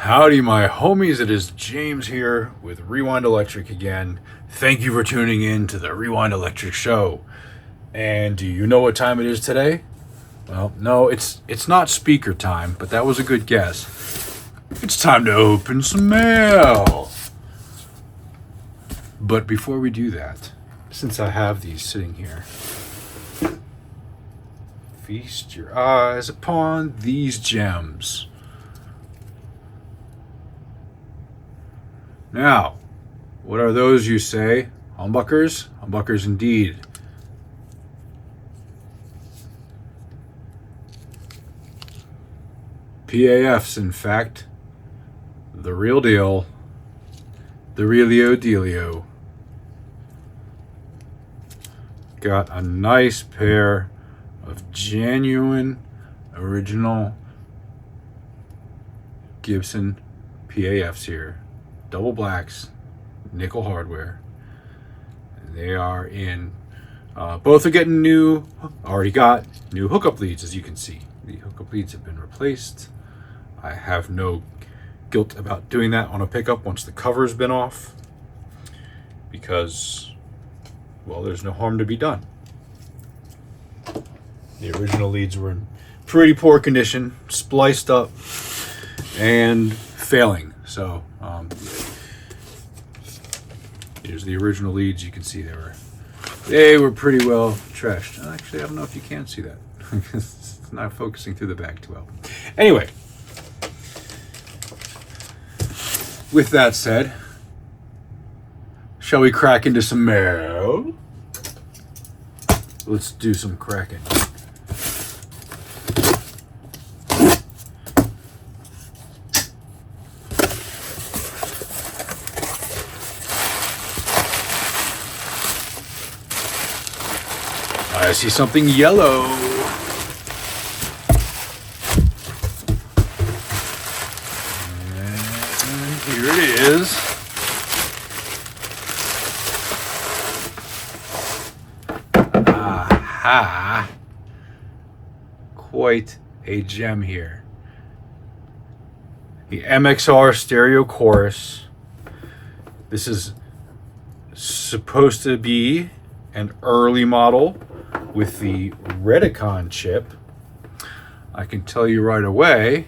Howdy, my homies. It is James here with Rewind Electric again. Thank you for tuning in to the Rewind Electric show. And do you know what time it is today? Well, no, it's not speaker time, but that was a good guess. It's time to open some mail. But before we do that, since I have these sitting here, feast your eyes upon these gems. Now, what are those, you say? Humbuckers? Humbuckers indeed. PAFs, in fact. The real deal. The realio dealio. Got a nice pair of genuine, original Gibson PAFs here. Double blacks, nickel hardware. They are in, both are getting new, already got new hookup leads, as you can see. The hookup leads have been replaced. I have no guilt about doing that on a pickup once the cover's been off, because, well, there's no harm to be done. The original leads were in pretty poor condition, spliced up, and failing. So, here's the original leads. You can see they were pretty well trashed. Actually, I don't know if you can see that. It's not focusing through the bag too well. Anyway, with that said, shall we crack into some mail? Let's do some cracking. I see something yellow. And here it is. Aha. Quite a gem here. The MXR stereo chorus. This is supposed to be an early model with the Redicon chip. I can tell you right away,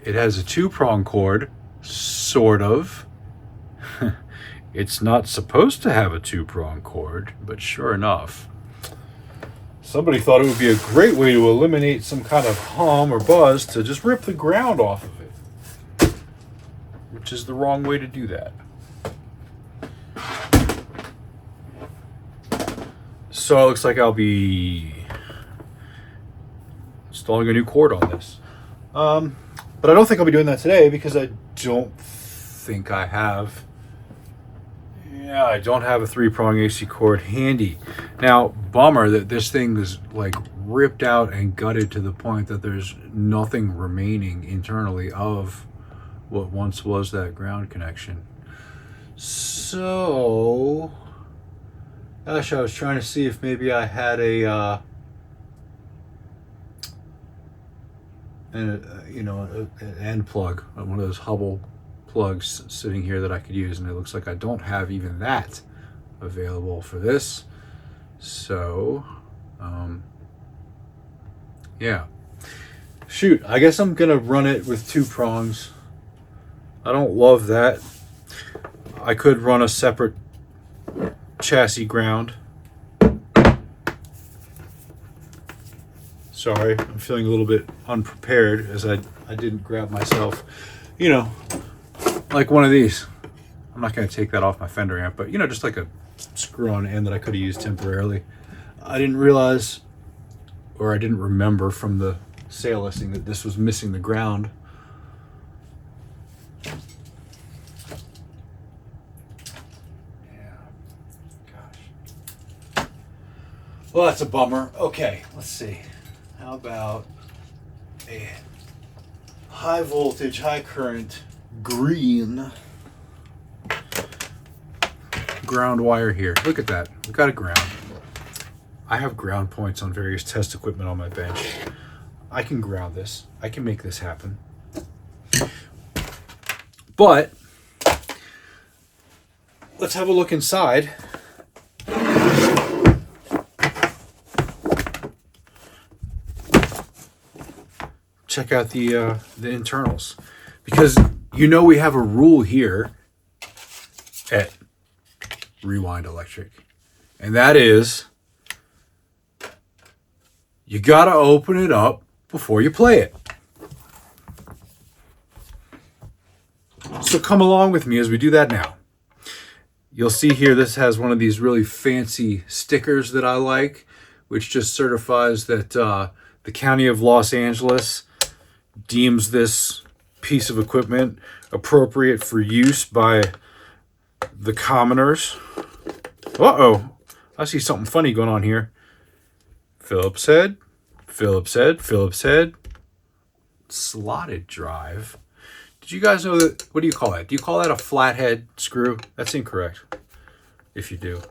it has a two-prong cord, sort of. It's not supposed to have a two-prong cord, but sure enough. Somebody thought it would be a great way to eliminate some kind of hum or buzz to just rip the ground off of it, which is the wrong way to do that. So it looks like I'll be installing a new cord on this. But I don't think I'll be doing that today because I don't think I have. Yeah, I don't have a three-prong AC cord handy. Now, bummer that this thing is like ripped out and gutted to the point that there's nothing remaining internally of what once was that ground connection. So, gosh, I was trying to see if maybe I had an end plug, one of those Hubble plugs sitting here that I could use, and it looks like I don't have even that available for this. So, yeah. Shoot, I guess I'm gonna run it with two prongs. I don't love that. I could run a separate chassis ground. Sorry, I'm feeling a little bit unprepared as I didn't grab myself, like one of these. I'm not going to take that off my fender amp, but just like a screw-on end that I could have used temporarily. I didn't realize, or I didn't remember from the sale listing, that this was missing the ground. Well, that's a bummer. Okay, let's see. How about a high voltage, high current, green ground wire here? Look at that. We've got a ground. I have ground points on various test equipment on my bench. I can ground this. I can make this happen. But let's have a look inside. Check out the internals, because you know we have a rule here at Rewind Electric, and that is you gotta open it up before you play it. So come along with me as we do that now. You'll see here this has one of these really fancy stickers that I like, which just certifies that the County of Los Angeles deems this piece of equipment appropriate for use by the commoners. Uh-oh, I see something funny going on here. Phillips head, Phillips head, Phillips head. Slotted drive. Did you guys know that? What do you call that? Do you call that a flathead screw? That's incorrect, if you do.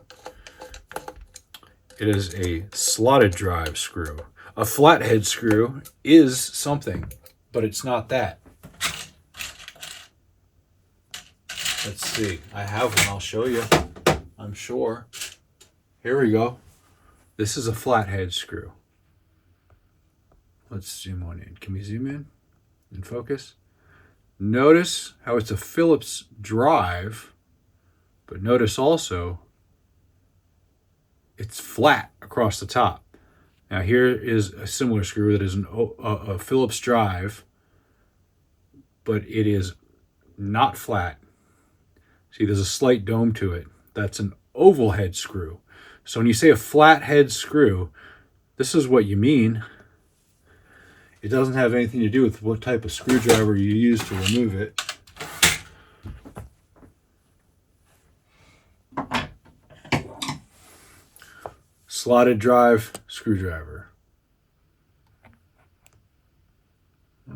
It is a slotted drive screw. A flathead screw is something, but it's not that. Let's see. I have one. I'll show you. I'm sure. Here we go. This is a flathead screw. Let's zoom on in. Can we zoom in and focus? Notice how it's a Phillips drive, but notice also it's flat across the top. Now here is a similar screw that is a Phillips drive, but it is not flat. See, there's a slight dome to it. That's an oval head screw. So when you say a flat head screw, this is what you mean. It doesn't have anything to do with what type of screwdriver you use to remove it. Slotted drive screwdriver.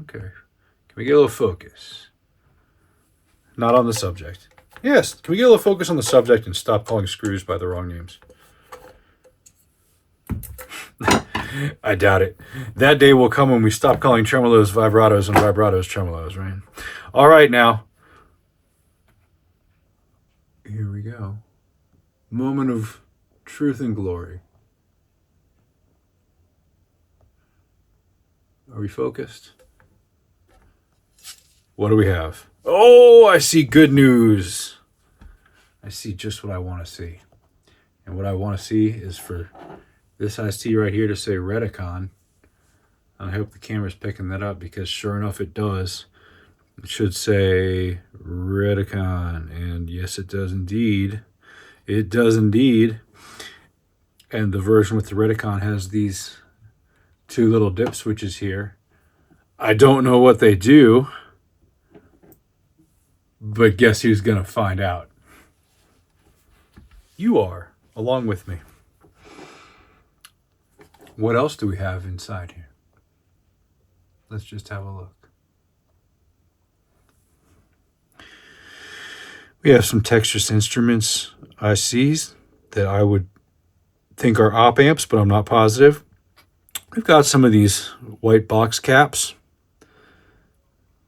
Okay. Can we get a little focus? Not on the subject. Yes, can we get a little focus on the subject and stop calling screws by the wrong names? I doubt it. That day will come when we stop calling tremolos vibratos and vibratos tremolos, right? All right, now. Here we go. Moment of truth and glory. Are we focused? What do we have? Oh, I see good news. I see just what I want to see. And what I want to see is for this IC right here to say Redicon. I hope the camera's picking that up, because sure enough it does. It should say Redicon, and yes it does indeed. It does indeed. And the version with the Redicon has these two little dip switches here. I don't know what they do, but guess who's gonna find out? You are, along with me. What else do we have inside here? Let's just have a look. We have some Texas Instruments ICs that I would think are op amps, but I'm not positive. We've got some of these white box caps,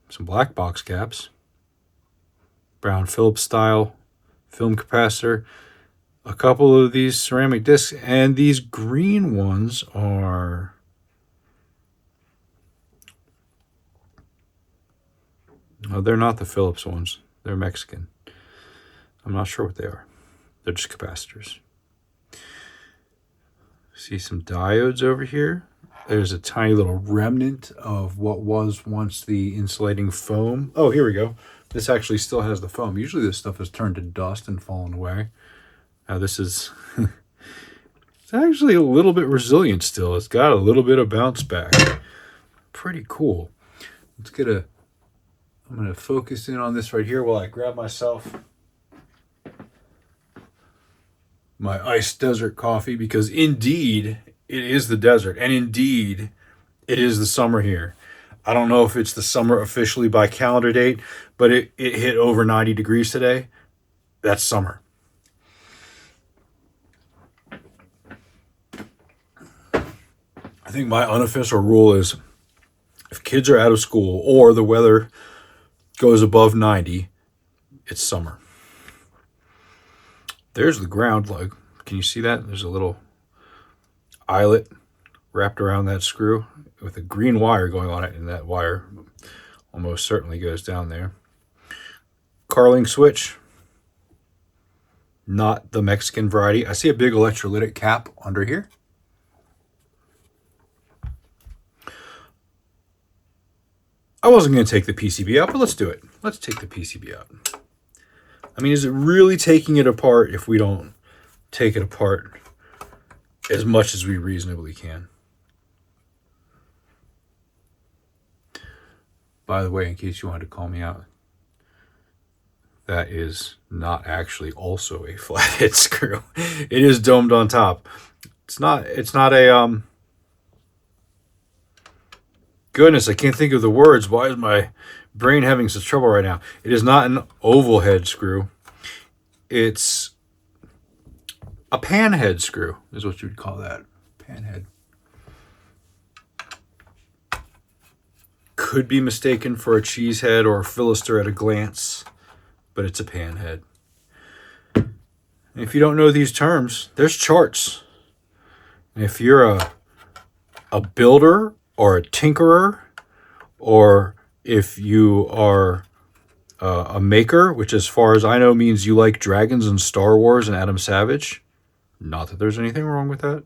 some black box caps, brown Phillips style film capacitor, a couple of these ceramic discs, and these green ones are they're not the Phillips ones. They're Mexican. I'm not sure what they are. They're just capacitors. See some diodes over here. There's a tiny little remnant of what was once the insulating foam. Oh, here we go. This actually still has the foam. Usually this stuff has turned to dust and fallen away. Now this is, it's actually a little bit resilient still. It's got a little bit of bounce back. Pretty cool. Let's get a, I'm going to focus in on this right here while I grab myself my iced desert coffee, because indeed it is the desert, and indeed it is the summer here. I don't know if it's the summer officially by calendar date, but it hit over 90 degrees today. That's summer. I think my unofficial rule is if kids are out of school or the weather goes above 90, it's summer. There's the ground lug. Can you see that? There's a little eyelet wrapped around that screw with a green wire going on it, and that wire almost certainly goes down there. Carling switch. Not the Mexican variety. I see a big electrolytic cap under here. I wasn't going to take the PCB out, but let's do it. Let's take the PCB out. I mean, is it really taking it apart if we don't take it apart as much as we reasonably can? By the way, in case you wanted to call me out, that is not actually also a flathead screw. It is domed on top. It's not a goodness, I can't think of the words. Why is my brain having such trouble right now? It is not an oval head screw. It's a pan head screw, is what you would call that. Pan head. Could be mistaken for a cheese head or a Philister at a glance, but it's a pan head. And if you don't know these terms, there's charts. And if you're a builder or a tinkerer, or if you are a maker, which as far as I know means you like dragons and Star Wars and Adam Savage, not that there's anything wrong with that,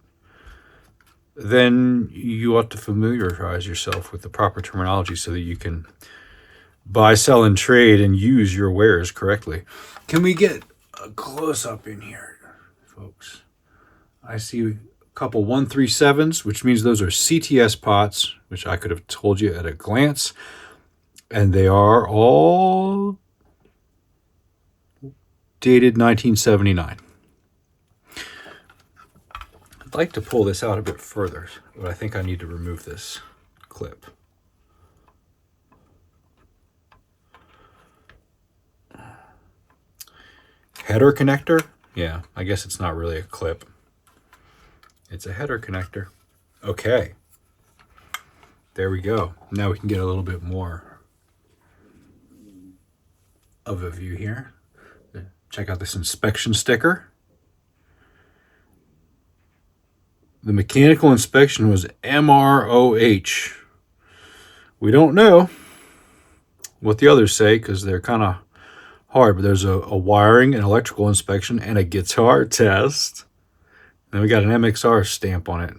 then you ought to familiarize yourself with the proper terminology so that you can buy, sell, and trade and use your wares correctly. Can we get a close-up in here, folks? I see a couple 137s, which means those are CTS pots, which I could have told you at a glance. And they are all dated 1979. I'd like to pull this out a bit further, but I think I need to remove this clip. Header connector? Yeah, I guess it's not really a clip. It's a header connector. Okay. There we go. Now we can get a little bit more of a view here. Check out this inspection sticker. The mechanical inspection was MROH. We don't know what the others say because they're kind of hard, but there's a wiring and electrical inspection and a guitar test. Then we got an MXR stamp on it.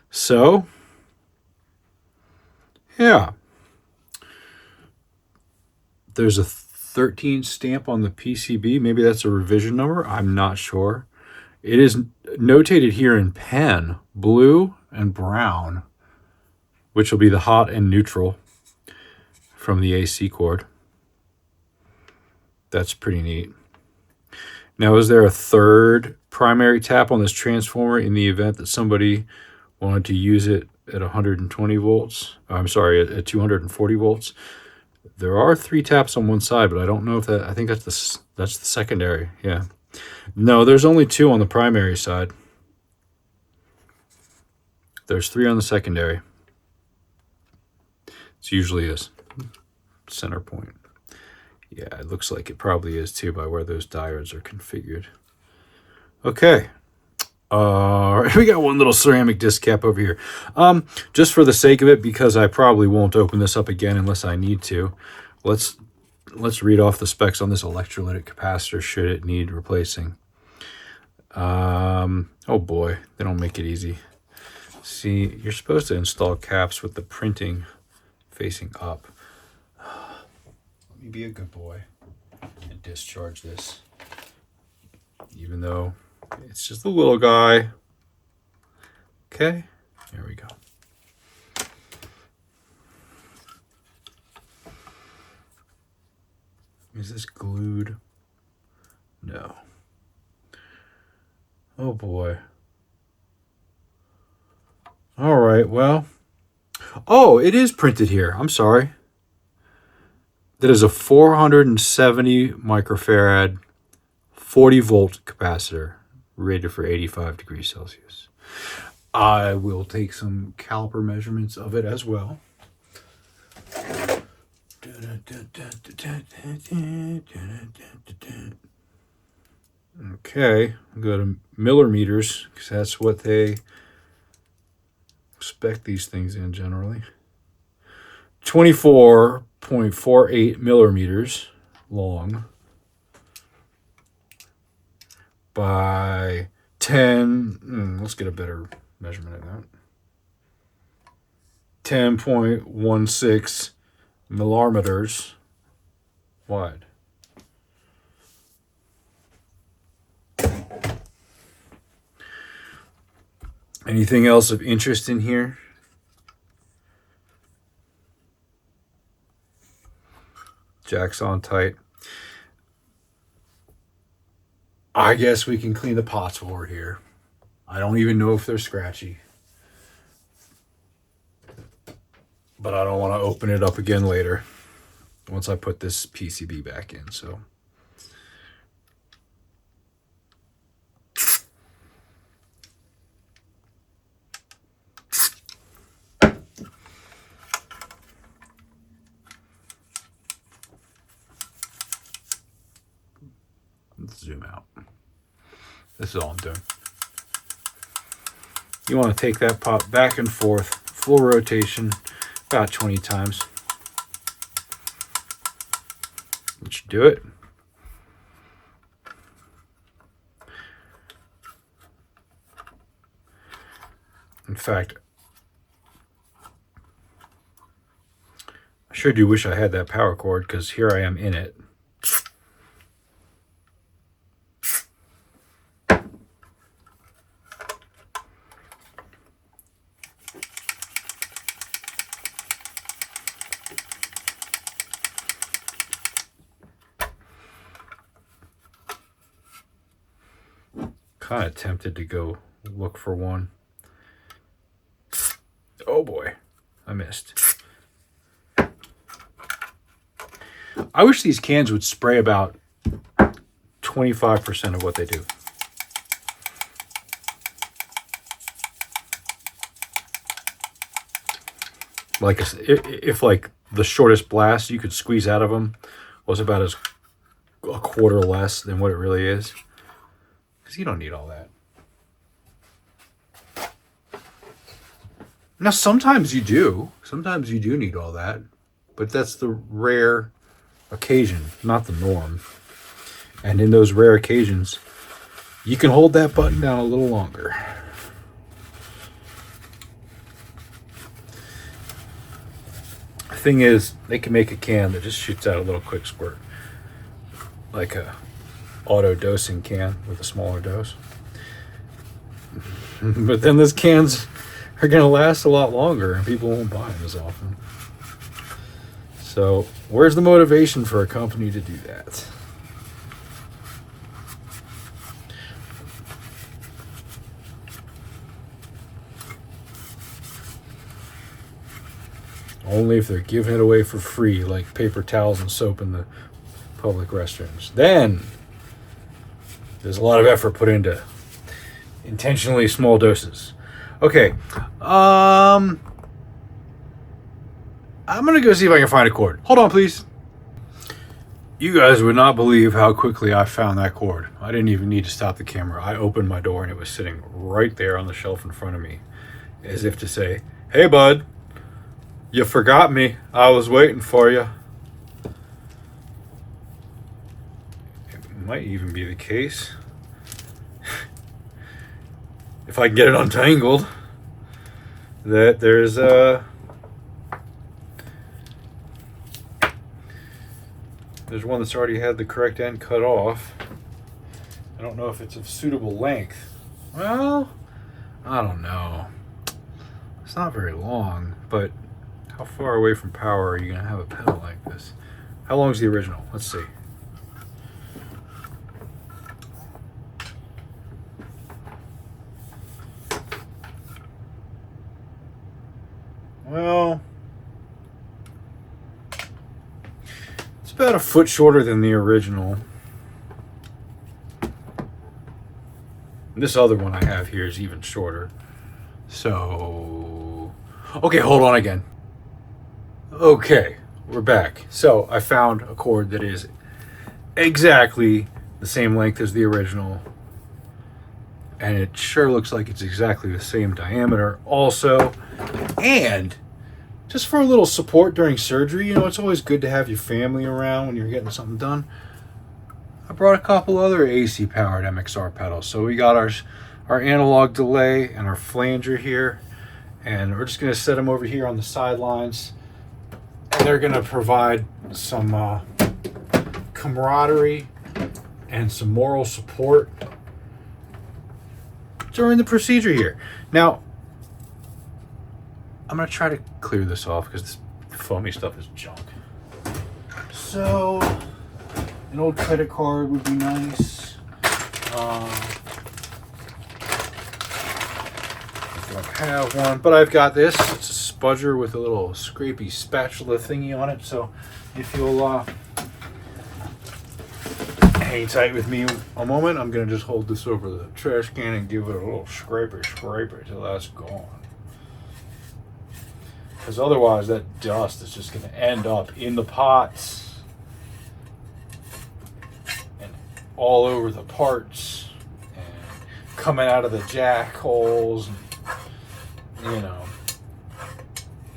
So, yeah. There's a 13 stamp on the PCB. Maybe that's a revision number. I'm not sure. It is notated here in pen, blue and brown, which will be the hot and neutral from the AC cord. That's pretty neat. Now, is there a third primary tap on this transformer in the event that somebody wanted to use it at 120 volts? I'm sorry, at 240 volts. There are 3 taps on one side, but I don't know if that, I think that's the secondary. Yeah. No, there's only 2 on the primary side. There's 3 on the secondary. It's usually a center point. Yeah, it looks like it probably is too by where those diodes are configured. Okay. We got one little ceramic disc cap over here. Just for the sake of it, because I probably won't open this up again unless I need to, let's read off the specs on this electrolytic capacitor should it need replacing. Oh boy, they don't make it easy. See, you're supposed to install caps with the printing facing up. Let me be a good boy and discharge this, even though it's just a little guy. Okay, there we go. Is this glued? No. Oh boy. All right, well. Oh, it is printed here. I'm sorry. That is a 470 microfarad, 40 volt capacitor, rated for 85 degrees Celsius. I will take some caliper measurements of it as well Okay, we'll go to millimeters because that's what they spec these things in generally. 24.48 millimeters long by 10. Let's get a better measurement of that. 10.16 millimeters wide. Anything else of interest in here? Jack's on tight. I guess we can clean the pots while we're here. I don't even know if they're scratchy. But I don't want to open it up again later once I put this PCB back in. So let's zoom out. This is all I'm doing. You want to take that pot back and forth, full rotation, about 20 times. You should do it. In fact, I sure do wish I had that power cord because here I am in it. Kind of tempted to go look for one. Oh boy, I missed. I wish these cans would spray about 25% of what they do. Like if like the shortest blast you could squeeze out of them was about as a quarter less than what it really is. Because you don't need all that. Now, sometimes you do. Sometimes you do need all that. But that's the rare occasion, not the norm. And in those rare occasions, you can hold that button down a little longer. The thing is, they can make a can that just shoots out a little quick squirt. Like a auto dosing can with a smaller dose. But then those cans are going to last a lot longer and people won't buy them as often. So where's the motivation for a company to do that? Only if they're giving it away for free, like paper towels and soap in the public restrooms. Then there's a lot of effort put into intentionally small doses. Okay. I'm going to go see if I can find a cord. Hold on, please. You guys would not believe how quickly I found that cord. I didn't even need to stop the camera. I opened my door and it was sitting right there on the shelf in front of me, as if to say, "Hey, bud, you forgot me. I was waiting for you." Might even be the case if I can get it untangled that there's one that's already had the correct end cut off. I don't know if it's of suitable length. Well, I don't know. It's not very long, but how far away from power are you going to have a pedal like this? How long is the original? Let's see. Well, it's about a foot shorter than the original. This other one I have here is even shorter. So, okay, hold on again. Okay, we're back. So I found a cord that is exactly the same length as the original, and it sure looks like it's exactly the same diameter also. And just for a little support during surgery, you know, it's always good to have your family around when you're getting something done. I brought a couple other AC powered MXR pedals. So we got our analog delay and our flanger here, and we're just going to set them over here on the sidelines, and they're going to provide some camaraderie and some moral support during the procedure here. Now, I'm going to try to clear this off because this foamy stuff is junk. So, an old credit card would be nice. I don't have one, but I've got this. It's a spudger with a little scrapey spatula thingy on it. So, if you'll hang tight with me a moment, I'm going to just hold this over the trash can and give it a little scraper till that's gone. Because otherwise that dust is just going to end up in the pots and all over the parts and coming out of the jack holes and, you know,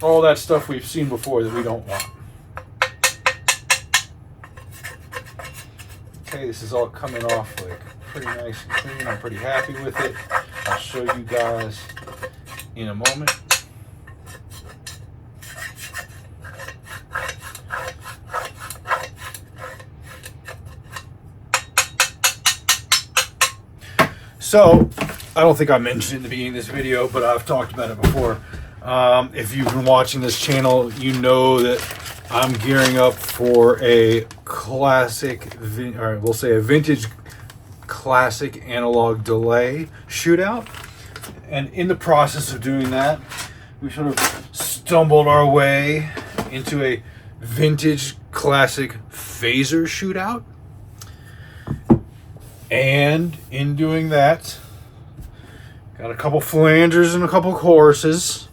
all that stuff we've seen before that we don't want. Okay, this is all coming off like pretty nice and clean. I'm pretty happy with it. I'll show you guys in a moment. So, I don't think I mentioned it in the beginning of this video, but I've talked about it before. If you've been watching this channel, you know that I'm gearing up for a classic, or we'll say a vintage classic analog delay shootout. And in the process of doing that, we sort of stumbled our way into a vintage classic phaser shootout. And in doing that, got a couple flangers and a couple choruses.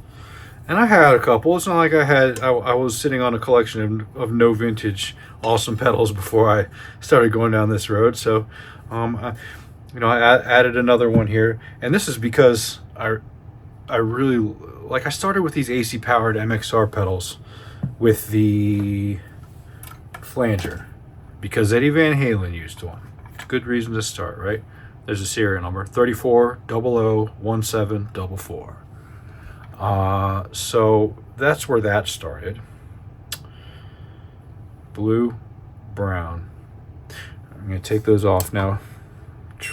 And I had a couple. It's not like I was sitting on a collection of no vintage awesome pedals before I started going down this road. So, I added another one here. And this is because I really, like, I started with these AC powered MXR pedals with the flanger because Eddie Van Halen used one. Good reason to start, right? There's a serial number 34001744. So that's where that started. Blue, brown. I'm gonna take those off now.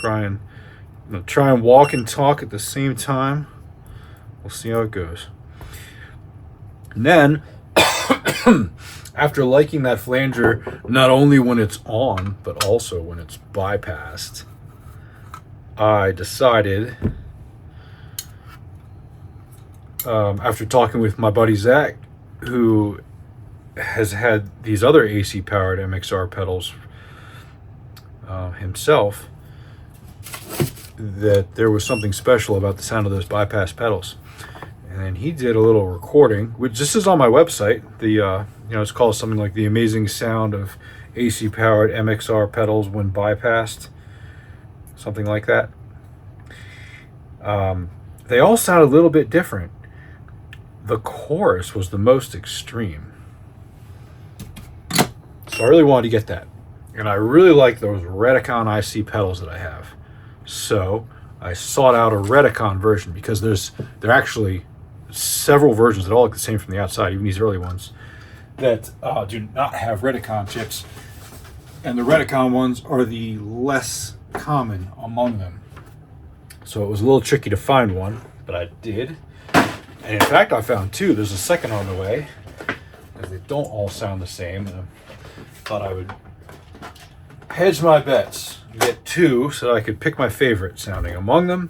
I'm gonna try and walk and talk at the same time. We'll see how it goes. And then after liking that flanger, not only when it's on, but also when it's bypassed, I decided, after talking with my buddy Zach, who has had these other AC powered MXR pedals himself, that there was something special about the sound of those bypass pedals. And he did a little recording, which this is on my website. It's called something like The Amazing Sound of AC Powered MXR Pedals When Bypassed. Something like that. They all sound a little bit different. The chorus was the most extreme. So I really wanted to get that. And I really like those Redicon IC pedals that I have. So I sought out a Redicon version because there are actually several versions that all look the same from the outside, even these early ones, that do not have Redicon chips. And the Redicon ones are the less common among them. So it was a little tricky to find one, but I did. And in fact, I found two. There's a second on the way, because they don't all sound the same. And I thought I would hedge my bets and get two so that I could pick my favorite sounding among them.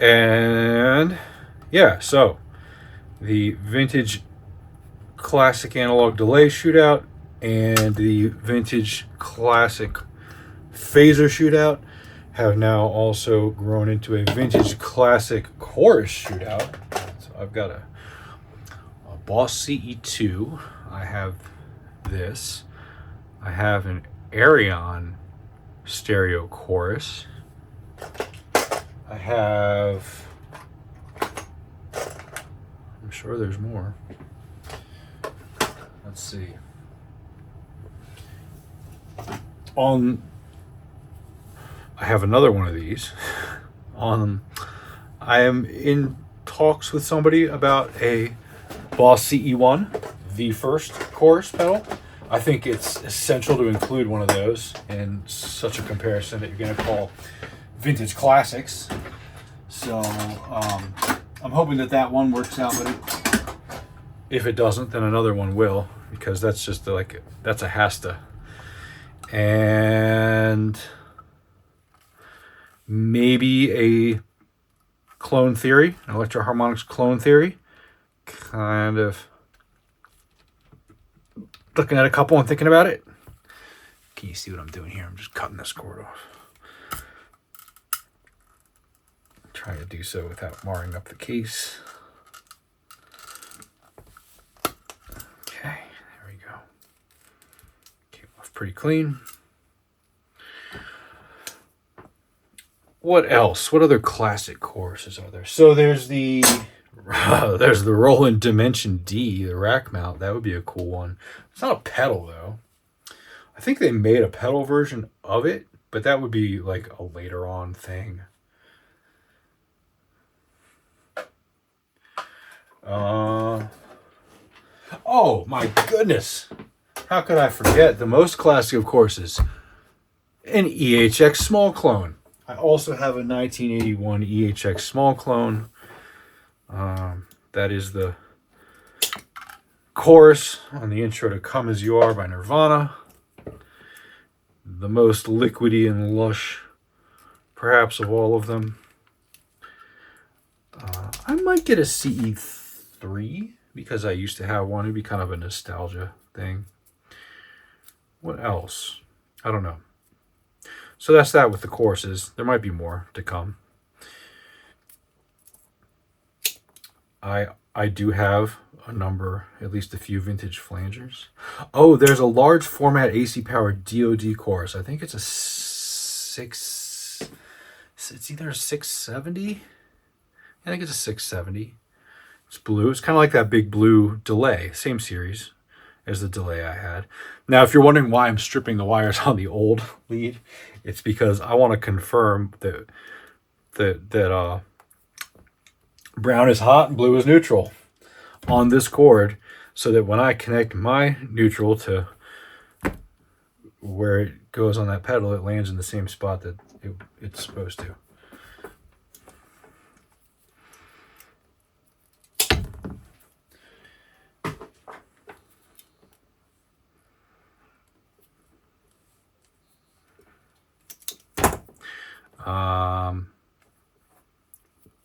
And yeah, so the vintage classic analog delay shootout and the vintage classic phaser shootout have now also grown into a vintage classic chorus shootout. So I've got a Boss CE2. I have this. I have an Arion stereo chorus. I have, I'm sure there's more. Let's see. I have another one of these. I am in talks with somebody about a Boss CE1, the first chorus pedal. I think it's essential to include one of those in such a comparison that you're going to call vintage classics. So I'm hoping that one works out, but if it doesn't, then another one will, because that's just that's a Hasta. And maybe a clone theory, an Electro-Harmonix clone theory. Kind of looking at a couple and thinking about it. Can you see what I'm doing here? I'm just cutting this cord off. Trying to do so without marring up the case. Okay, there we go. Came off pretty clean. What else? What other classic choruses are there? So there's the Roland Dimension D, the rack mount. That would be a cool one. It's not a pedal though. I think they made a pedal version of it, but that would be like a later on thing. Oh my goodness. How could I forget? The most classic, of course, is an EHX small clone. I also have a 1981 EHX small clone. That is the chorus on the intro to Come As You Are by Nirvana. The most liquidy and lush, perhaps, of all of them. I might get a CE3 because I used to have one. It'd be kind of a nostalgia thing. What else? I don't know. So that's that with the courses. There might be more to come. I do have a number, at least a few vintage flangers. Oh, there's a large format AC powered DoD chorus. I think it's it's either a 670. I think it's a 670. It's blue. It's kind of like that big blue delay, same series as the delay I had. Now, if you're wondering why I'm stripping the wires on the old lead, it's because I want to confirm that brown is hot and blue is neutral on this cord, so that when I connect my neutral to where it goes on that pedal, it lands in the same spot that it's supposed to.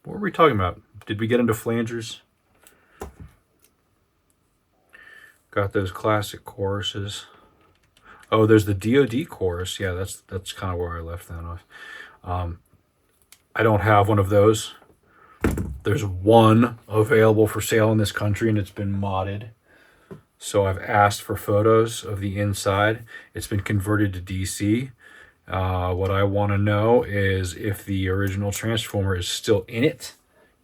What were we talking about? Did we get into flangers? Got those classic choruses. Oh, there's the DoD chorus. Yeah, that's kind of where I left that off. I don't have one of those. There's one available for sale in this country, and it's been modded. So I've asked for photos of the inside. It's been converted to DC. What I want to know is if the original transformer is still in it,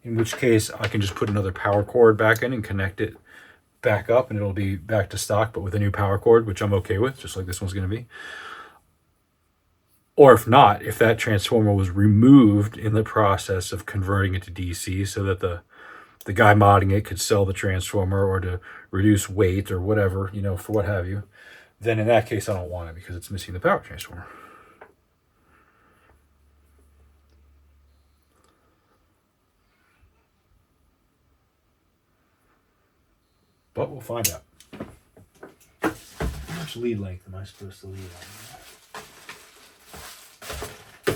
in which case I can just put another power cord back in and connect it back up, and it'll be back to stock, but with a new power cord, which I'm okay with, just like this one's going to be. Or if not, if that transformer was removed in the process of converting it to DC so that the guy modding it could sell the transformer or to reduce weight or whatever, for what have you, then in that case I don't want it because it's missing the power transformer. But we'll find out. How much lead length am I supposed to leave on?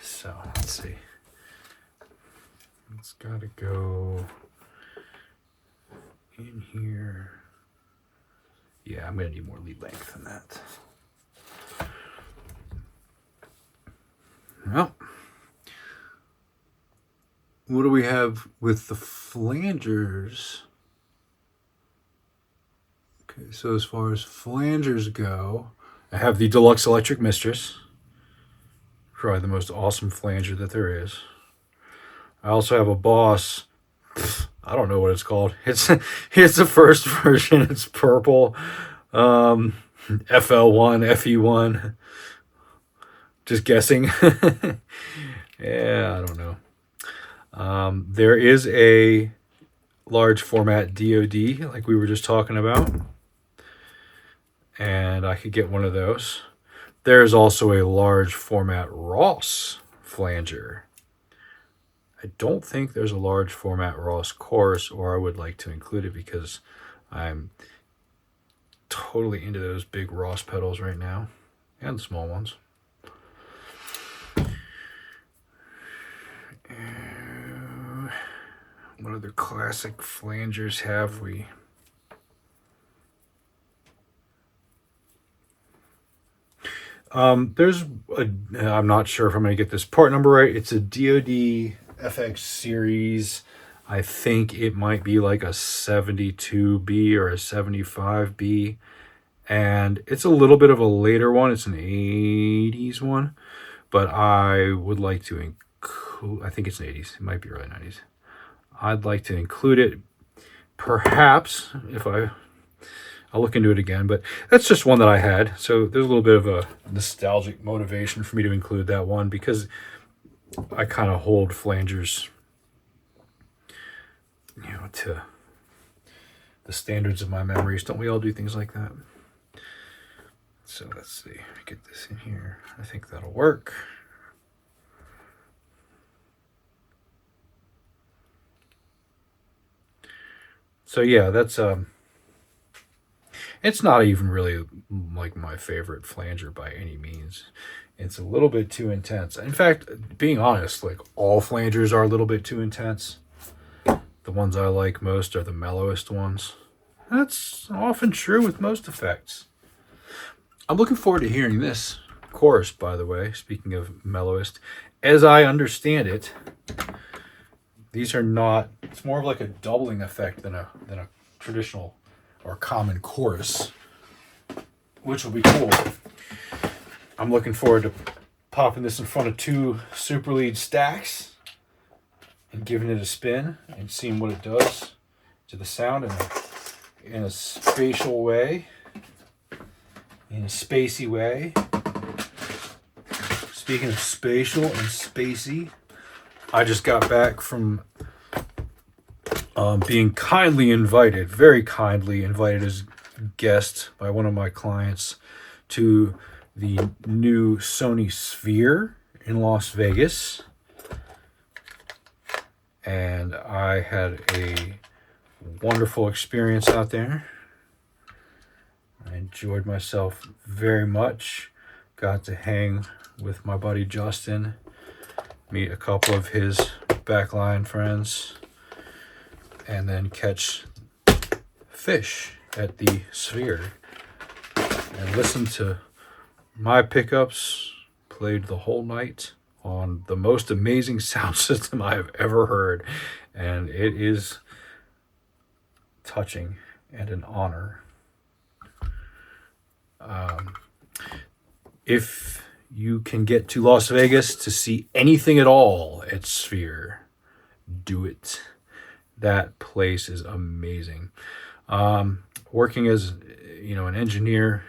So, let's see. It's got to go in here. Yeah, I'm going to need more lead length than that. Well, what do we have with the flangers? So as far as flangers go, I have the Deluxe Electric Mistress. Probably the most awesome flanger that there is. I also have a Boss. I don't know what it's called. It's the first version. It's purple. FL1, FE1. Just guessing. Yeah, I don't know. There is a large format DoD, like we were just talking about. And I could get one of those. There's also a large format Ross flanger. I don't think there's a large format Ross chorus, or I would like to include it because I'm totally into those big Ross pedals right now, and the small ones. What other classic flangers have we? There's a, I'm not sure if I'm going to get this part number right. It's a DoD FX series. I think it might be like a 72B or a 75B. And it's a little bit of a later one. It's an 80s one. But I would like to include, I think it's an 80s. It might be early 90s. I'd like to include it, perhaps, if I'll look into it again, but that's just one that I had. So there's a little bit of a nostalgic motivation for me to include that one because I kind of hold flangers, to the standards of my memories. Don't we all do things like that? So let's see. Get this in here. I think that'll work. So yeah, that's it's not even really like my favorite flanger by any means. It's a little bit too intense. In fact, being honest, like all flangers are a little bit too intense. The ones I like most are the mellowest ones. That's often true with most effects. I'm looking forward to hearing this chorus, by the way, speaking of mellowest. As I understand it, these are not, it's more of like a doubling effect than a traditional or common chorus, which will be cool. I'm looking forward to popping this in front of two super lead stacks and giving it a spin and seeing what it does to the sound in a spatial way, in a spacey way. Speaking of spatial and spacey, I just got back from being very kindly invited as guest by one of my clients to the new Sony Sphere in Las Vegas. And I had a wonderful experience out there. I enjoyed myself very much. Got to hang with my buddy Justin, meet a couple of his backline friends, and then catch fish at the Sphere and listen to my pickups played the whole night on the most amazing sound system I have ever heard, and it is touching and an honor. If you can get to Las Vegas to see anything at all at Sphere, do it. That place is amazing. Working as an engineer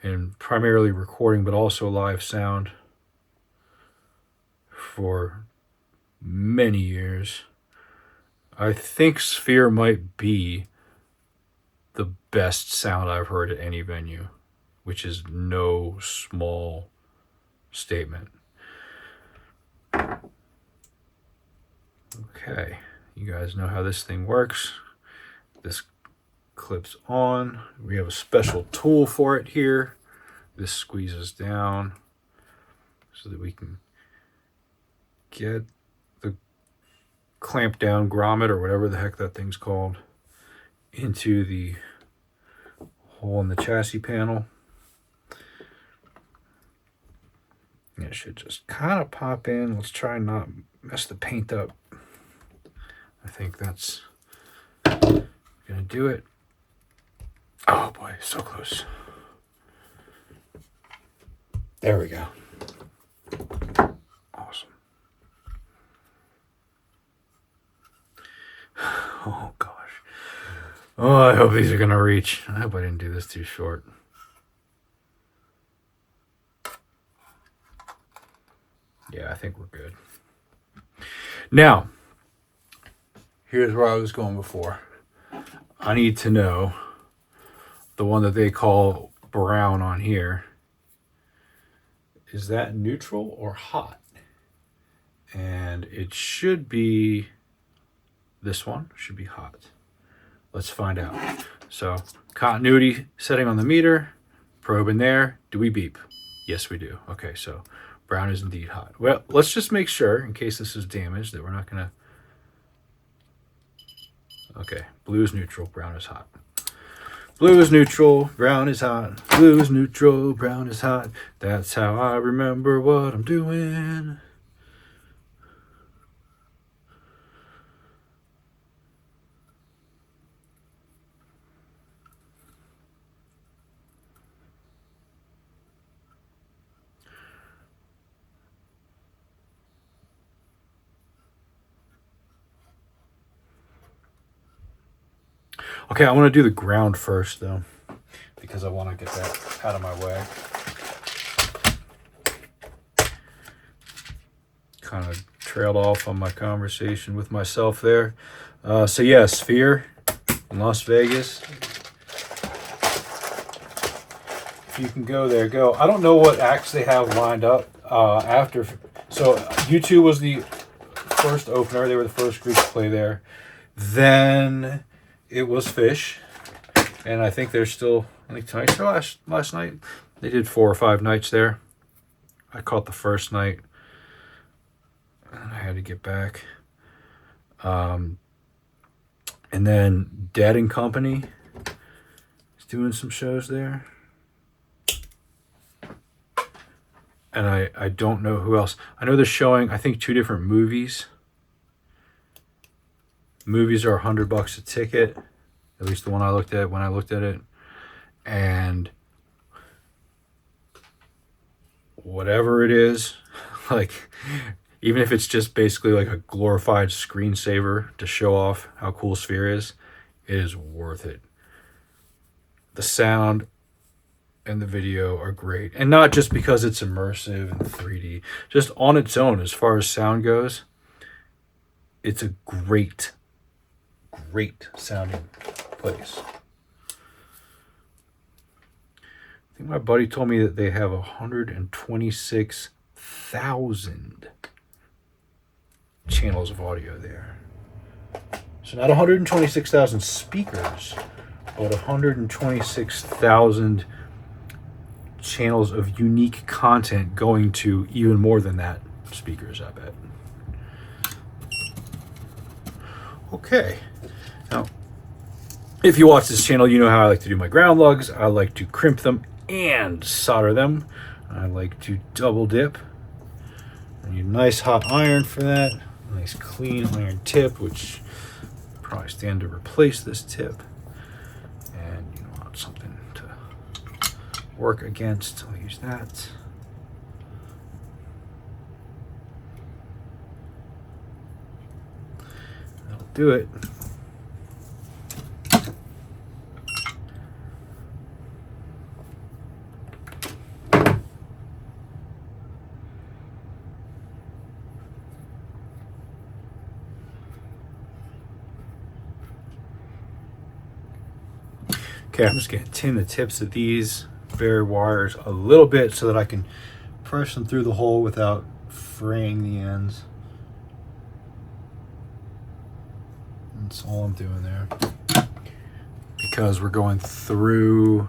and primarily recording, but also live sound for many years, I think Sphere might be the best sound I've heard at any venue, which is no small statement. Okay, you guys know how this thing works. This clips on. We have a special tool for it here. This squeezes down so that we can get the clamp down grommet or whatever the heck that thing's called into the hole in the chassis panel. It should just kind of pop in. Let's try and not mess the paint up. I think that's gonna do it. Oh boy, so close. There we go. Awesome. Oh gosh. Oh, I hope these are gonna reach. I hope I didn't do this too short. Yeah, I think we're good. Now, here's where I was going before. I need to know the one that they call brown on here. Is that neutral or hot? And it should be, this one should be hot. Let's find out. So, continuity setting on the meter, probe in there. Do we beep? Yes, we do. Okay, so brown is indeed hot. Well, let's just make sure, in case this is damaged, that we're not gonna... Okay, blue is neutral, brown is hot. Blue is neutral, brown is hot. Blue is neutral, brown is hot. That's how I remember what I'm doing. Okay, I want to do the ground first, though, because I want to get that out of my way. Kind of trailed off on my conversation with myself there. So yeah, Sphere in Las Vegas. If you can go there, go. I don't know what acts they have lined up after. So U2 was the first opener. They were the first group to play there. Then it was Fish, and I think they're still, I think tonight's their last night. They did 4 or 5 nights there. I caught the first night, and I had to get back. And then Dead and Company is doing some shows there. And I don't know who else. I know they're showing, I think, 2 different movies. Movies are $100 a ticket, at least the one I looked at when I looked at it. And whatever it is, like, even if it's just basically like a glorified screensaver to show off how cool Sphere is, it is worth it. The sound and the video are great. And not just because it's immersive and 3D, just on its own, as far as sound goes, it's a great sounding place. I think my buddy told me that they have 126,000 channels of audio there. So not 126,000 speakers, but 126,000 channels of unique content going to even more than that speakers, I bet. Okay. Now, if you watch this channel, you know how I like to do my ground lugs. I like to crimp them and solder them. I like to double dip. I need a nice hot iron for that. A nice clean iron tip, which probably stand to replace this tip. And you want something to work against. I'll use that. That'll do it. Okay, I'm just going to tin the tips of these bare wires a little bit so that I can press them through the hole without fraying the ends. That's all I'm doing there. Because we're going through,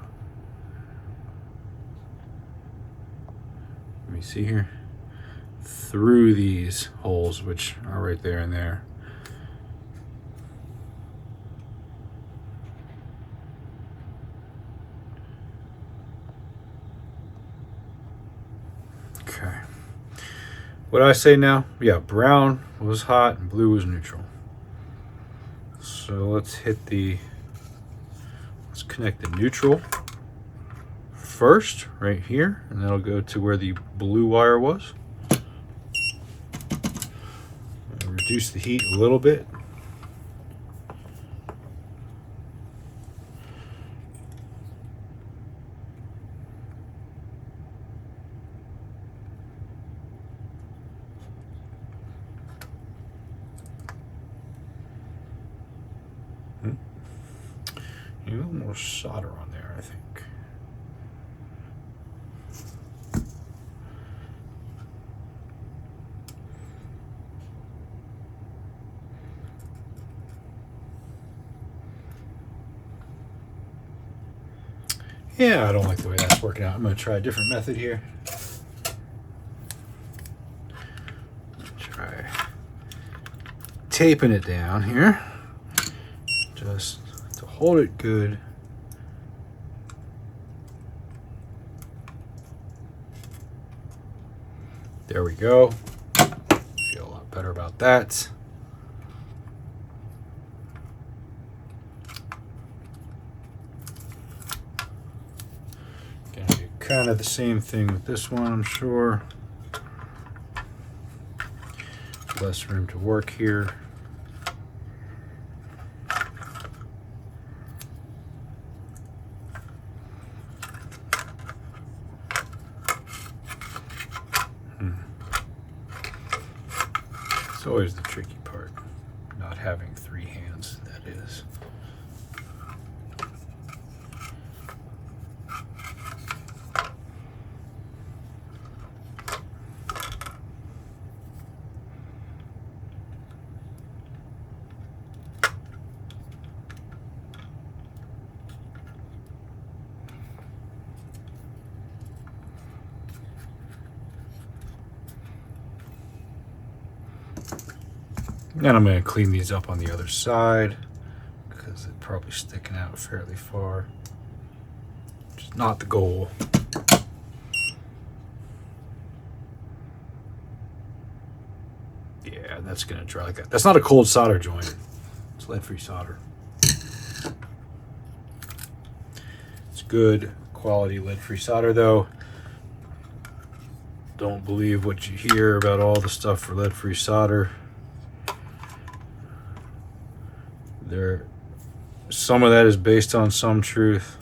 let me see here, through these holes, which are right there and there. Okay. What did I say now? Yeah, brown was hot and blue was neutral. So let's Let's connect the neutral first, right here, and that'll go to where the blue wire was. Reduce the heat a little bit. A little more solder on there, I think. Yeah, I don't like the way that's working out. I'm going to try a different method here. Try taping it down here, just to hold it good. There we go. Feel a lot better about that. Gonna do kind of the same thing with this one, I'm sure. Less room to work here. It's always the tricky part, not having three hands, that is. And I'm going to clean these up on the other side because they're probably sticking out fairly far, which is not the goal. Yeah, that's going to dry like that. That's not a cold solder joint. It's lead-free solder. It's good quality lead-free solder though. Don't believe what you hear about all the stuff for lead-free solder. Some of that is based on some truth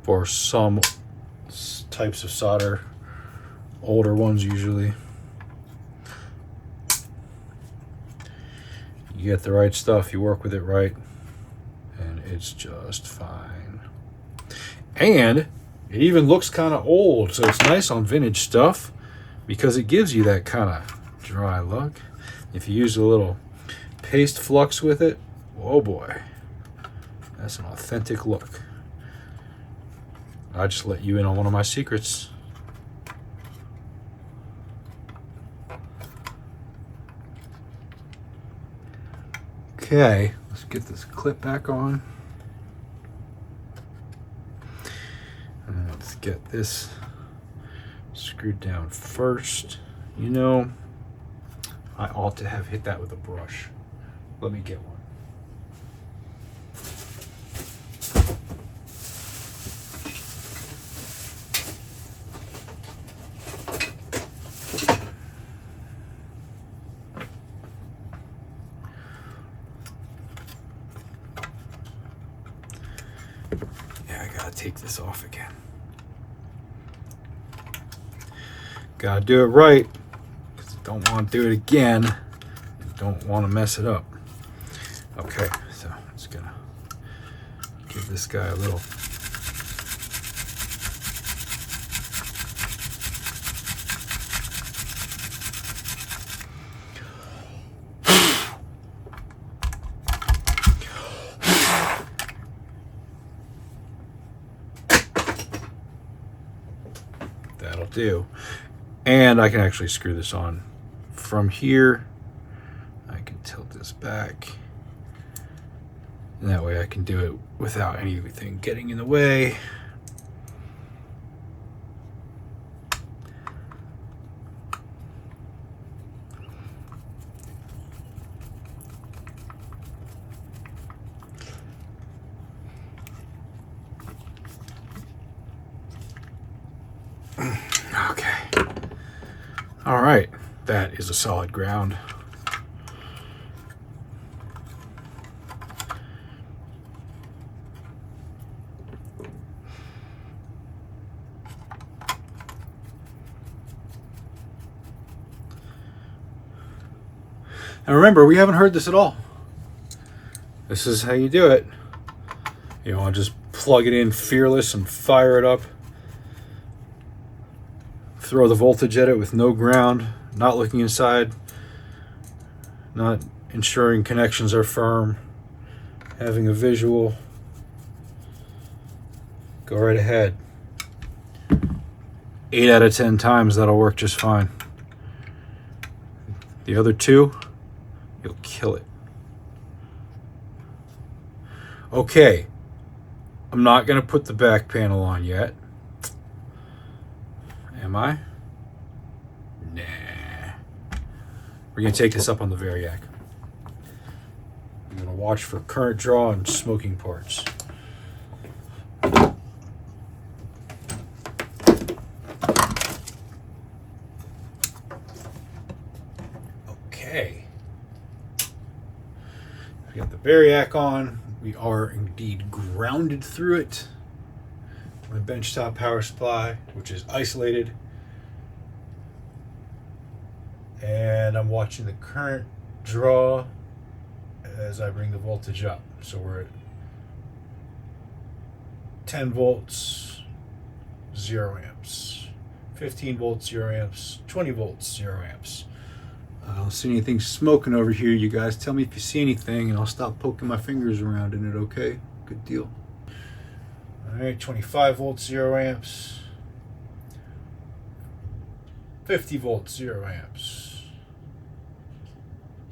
for some types of solder, older ones usually. You get the right stuff, you work with it right, and it's just fine. And it even looks kind of old, so it's nice on vintage stuff because it gives you that kind of dry look. If you use a little paste flux with it, oh boy, that's an authentic look. I just let you in on one of my secrets. Okay, let's get this clip back on. And let's get this screwed down first. You know, I ought to have hit that with a brush. Let me get one. Yeah, I gotta take this off again. Gotta do it right, because I don't want to do it again. I don't want to mess it up. Okay, so I'm just gonna give this guy a little. That'll do. And I can actually screw this on from here. I can tilt this back. And that way I can do it without anything getting in the way. right, that is a solid ground. And remember, we haven't heard this at all. This is how you do it. You want to just plug it in fearless and fire it up. Throw the voltage at it with no ground, not looking inside, not ensuring connections are firm, having a visual. Go right ahead. 8 out of 10 times that'll work just fine. The other 2, you'll kill it. Okay, I'm not going to put the back panel on yet. Am I? Nah. We're going to take this up on the Variac. I'm going to watch for current draw and smoking parts. Okay. We got the Variac on. We are indeed grounded through it. My benchtop power supply, which is isolated. And I'm watching the current draw as I bring the voltage up. So we're at 10 volts, 0 amps. 15 volts, 0 amps. 20 volts, 0 amps. I don't see anything smoking over here. You guys tell me if you see anything and I'll stop poking my fingers around in it, okay? Good deal. All right, 25 volts, 0 amps. 50 volts, 0 amps.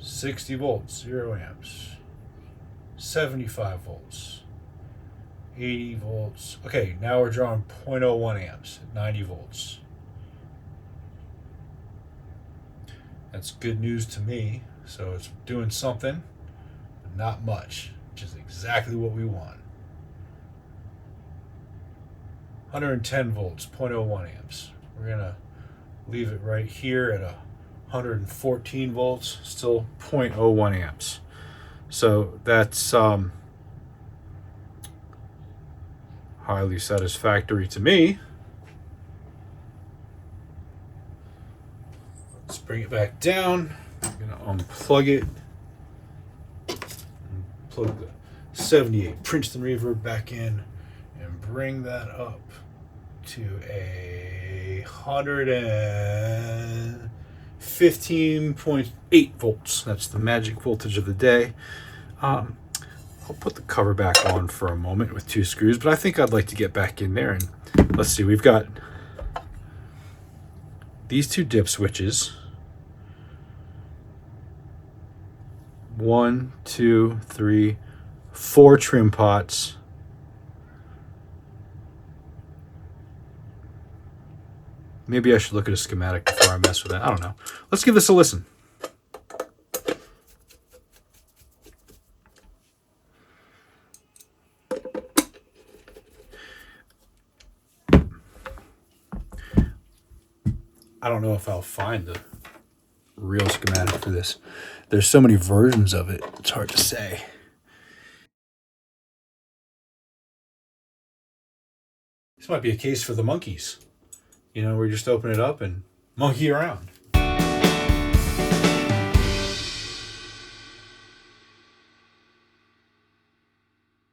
60 volts, 0 amps. 75 volts. 80 volts. Okay, now we're drawing 0.01 amps at 90 volts. That's good news to me. So it's doing something, but not much, which is exactly what we want. 110 volts, 0.01 amps. We're going to leave it right here at 114 volts, still 0.01 amps. So that's highly satisfactory to me. Let's bring it back down. I'm going to unplug it. Plug the 78 Princeton reverb back in and bring that up to 115.8 volts. That's the magic voltage of the day. I'll put the cover back on for a moment with 2 screws, but I think I'd like to get back in there and let's see. We've got these 2 dip switches. 1, 2, 3, 4 trim pots. Maybe I should look at a schematic before I mess with that. I don't know. Let's give this a listen. I don't know if I'll find the real schematic for this. There's so many versions of it, it's hard to say. This might be a case for the monkeys. You know, we just open it up and monkey around.